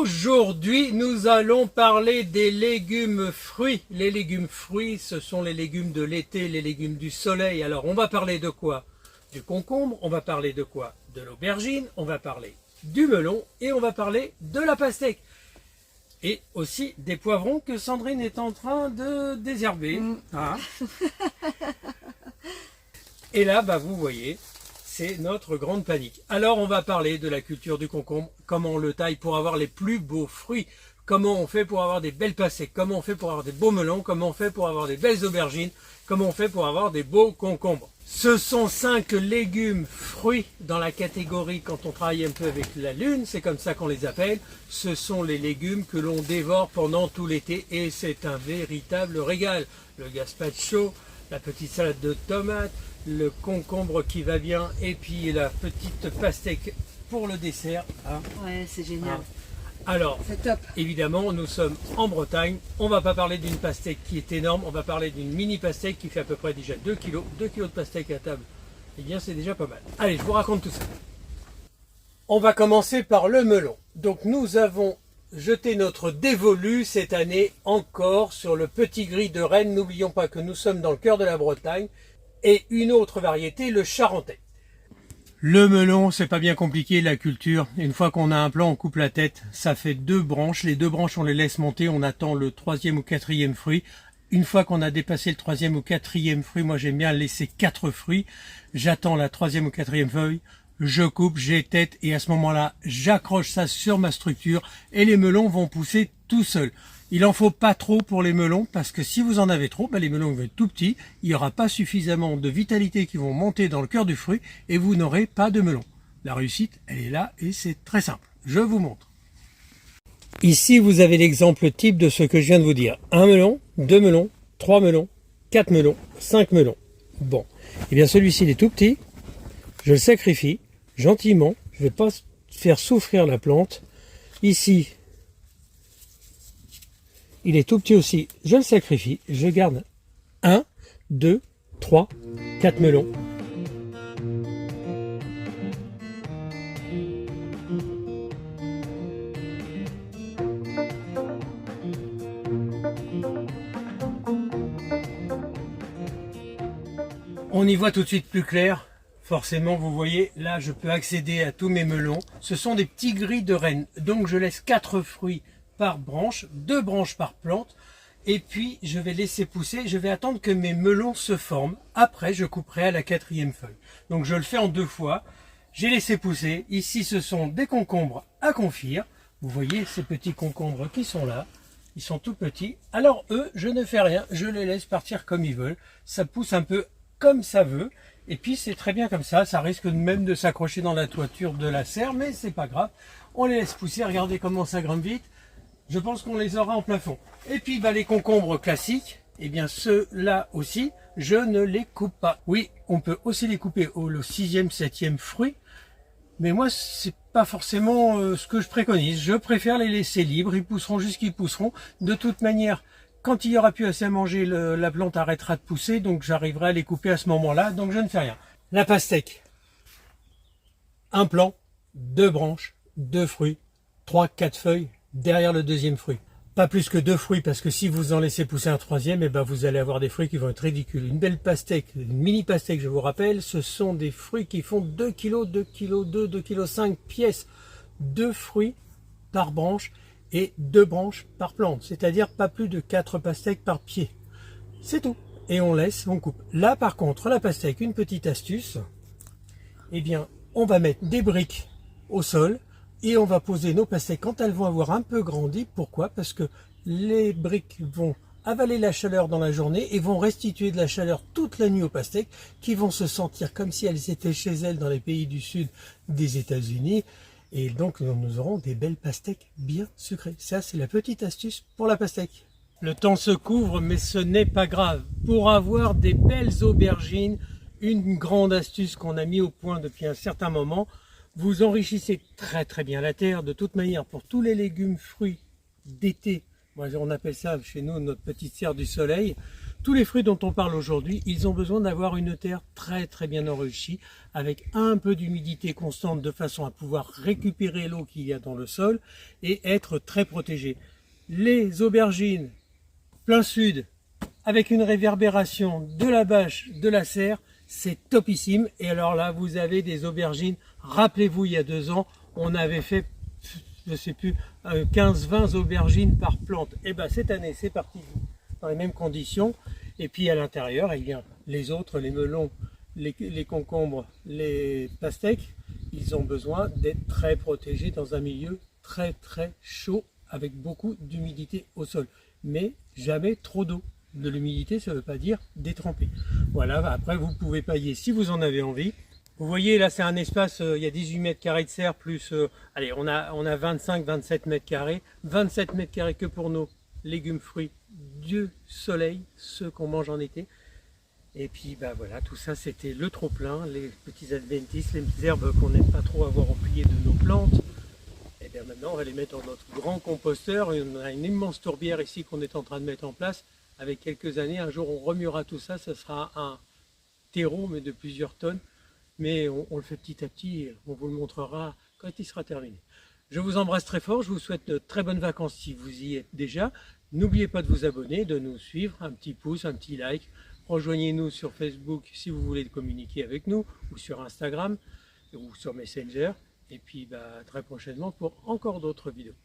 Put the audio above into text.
Aujourd'hui, nous allons parler des légumes fruits. Les légumes fruits, ce sont les légumes de l'été, les légumes du soleil. Alors, on va parler de quoi? Du concombre, on va parler de quoi? De l'aubergine, on va parler du melon et on va parler de la pastèque. Et aussi des poivrons que Sandrine est en train de désherber. Hein. Et là, vous voyez, c'est notre grande panique. Alors, on va parler de la culture du concombre, comment on le taille pour avoir les plus beaux fruits, comment on fait pour avoir des belles pastèques, comment on fait pour avoir des beaux melons, comment on fait pour avoir des belles aubergines, comment on fait pour avoir des beaux concombres. Ce sont 5 légumes fruits dans la catégorie, quand on travaille un peu avec la lune, c'est comme ça qu'on les appelle. Ce sont les légumes que l'on dévore pendant tout l'été et c'est un véritable régal. Le gazpacho, la petite salade de tomates, le concombre qui va bien et puis la petite pastèque pour le dessert. Hein. Ouais, c'est génial. Alors, c'est top. Évidemment, nous sommes en Bretagne. On ne va pas parler d'une pastèque qui est énorme. On va parler d'une mini pastèque qui fait à peu près déjà 2 kg. 2 kg de pastèque à table. Eh bien, c'est déjà pas mal. Allez, je vous raconte tout ça. On va commencer par le melon. Donc, nous avons jeté notre dévolu cette année encore sur le petit gris de Rennes. N'oublions pas que nous sommes dans le cœur de la Bretagne. Et une autre variété, le charentais. Le melon, c'est pas bien compliqué, la culture. Une fois qu'on a un plant, on coupe la tête. Ça fait 2 branches. Les 2 branches, on les laisse monter. On attend le 3e ou 4e fruit. Une fois qu'on a dépassé le 3e ou 4e fruit, moi j'aime bien laisser 4 fruits. J'attends la 3e ou 4e feuille. Je coupe, j'étête et à ce moment-là, j'accroche ça sur ma structure et les melons vont pousser tout seuls. Il en faut pas trop pour les melons parce que si vous en avez trop, les melons vont être tout petits. Il n'y aura pas suffisamment de vitalité qui vont monter dans le cœur du fruit et vous n'aurez pas de melon. La réussite, elle est là et c'est très simple. Je vous montre. Ici, vous avez l'exemple type de ce que je viens de vous dire. 1 melon, 2 melons, 3 melons, 4 melons, 5 melons. Bon, et bien celui-ci il est tout petit. Je le sacrifie gentiment. Je ne vais pas faire souffrir la plante. Ici, il est tout petit aussi, je le sacrifie, je garde 1, 2, 3, 4 melons. On y voit tout de suite plus clair. Forcément, vous voyez, là, je peux accéder à tous mes melons. Ce sont des petits gris de Rennes, donc je laisse 4 fruits par branche, 2 branches par plante, et puis je vais laisser pousser, je vais attendre que mes melons se forment, après je couperai à la 4e feuille. Donc je le fais en 2 fois, j'ai laissé pousser, ici ce sont des concombres à confire, vous voyez ces petits concombres qui sont là, ils sont tout petits, alors eux je ne fais rien, je les laisse partir comme ils veulent, ça pousse un peu comme ça veut, et puis c'est très bien comme ça risque même de s'accrocher dans la toiture de la serre, mais c'est pas grave, on les laisse pousser, regardez comment ça grimpe vite. Je pense qu'on les aura en plafond. Et puis les concombres classiques, eh bien ceux-là aussi, je ne les coupe pas. Oui, on peut aussi les couper au 6e, 7e fruit, mais moi c'est pas forcément ce que je préconise. Je préfère les laisser libres, ils pousseront jusqu'ils pousseront. De toute manière, quand il y aura plus assez à manger, la plante arrêtera de pousser, donc j'arriverai à les couper à ce moment-là, donc je ne fais rien. La pastèque, un plant, 2 branches, 2 fruits, 3, 4 feuilles, derrière le 2e fruit. Pas plus que 2 fruits parce que si vous en laissez pousser un 3e, vous allez avoir des fruits qui vont être ridicules. Une belle pastèque, une mini pastèque, je vous rappelle, ce sont des fruits qui font 2 kg, 2 kg 2, 2 kg 5 pièces. 2 fruits par branche et 2 branches par plante, c'est-à-dire pas plus de 4 pastèques par pied. C'est tout. Et on laisse, on coupe. Là par contre, la pastèque, une petite astuce, on va mettre des briques au sol, et on va poser nos pastèques quand elles vont avoir un peu grandi. Pourquoi? Parce que les briques vont avaler la chaleur dans la journée et vont restituer de la chaleur toute la nuit aux pastèques qui vont se sentir comme si elles étaient chez elles dans les pays du sud des États-Unis. Et donc nous aurons des belles pastèques bien sucrées. Ça, c'est la petite astuce pour la pastèque. Le temps se couvre, mais ce n'est pas grave. Pour avoir des belles aubergines, une grande astuce qu'on a mis au point depuis un certain moment, vous enrichissez très bien la terre. De toute manière, pour tous les légumes fruits d'été, moi on appelle ça chez nous notre petite serre du soleil, Tous les fruits dont on parle aujourd'hui, ils ont besoin d'avoir une terre très très bien enrichie, avec un peu d'humidité constante de façon à pouvoir récupérer l'eau qu'il y a dans le sol et être très protégés. Les aubergines plein sud, avec une réverbération de la bâche, de la serre, c'est topissime. Et alors là, vous avez des aubergines. Rappelez-vous, il y a 2 ans, on avait fait, je sais plus, 15-20 aubergines par plante. Et bien cette année, c'est parti dans les mêmes conditions. Et puis à l'intérieur, eh bien, les autres, les melons, les concombres, les pastèques, ils ont besoin d'être très protégés dans un milieu très très chaud avec beaucoup d'humidité au sol. Mais jamais trop d'eau. De l'humidité, ça ne veut pas dire détremper. Voilà, après vous pouvez pailler si vous en avez envie. Vous voyez là, c'est un espace, il y a 18 mètres carrés de serre plus, allez, on a 25-27 mètres carrés. 27 mètres carrés que pour nos légumes, fruits du soleil, ceux qu'on mange en été. Et puis bah voilà, tout ça c'était le trop plein, les petits adventices, les herbes qu'on n'aime pas trop avoir au pied de nos plantes. Et bien maintenant on va les mettre dans notre grand composteur. On a une immense tourbière ici qu'on est en train de mettre en place. Avec quelques années, un jour on remuera tout ça, ça sera un terreau mais de plusieurs tonnes. Mais on le fait petit à petit et on vous le montrera quand il sera terminé. Je vous embrasse très fort, je vous souhaite de très bonnes vacances si vous y êtes déjà. N'oubliez pas de vous abonner, de nous suivre, un petit pouce, un petit like. Rejoignez-nous sur Facebook si vous voulez communiquer avec nous, ou sur Instagram, ou sur Messenger. Et puis très prochainement pour encore d'autres vidéos.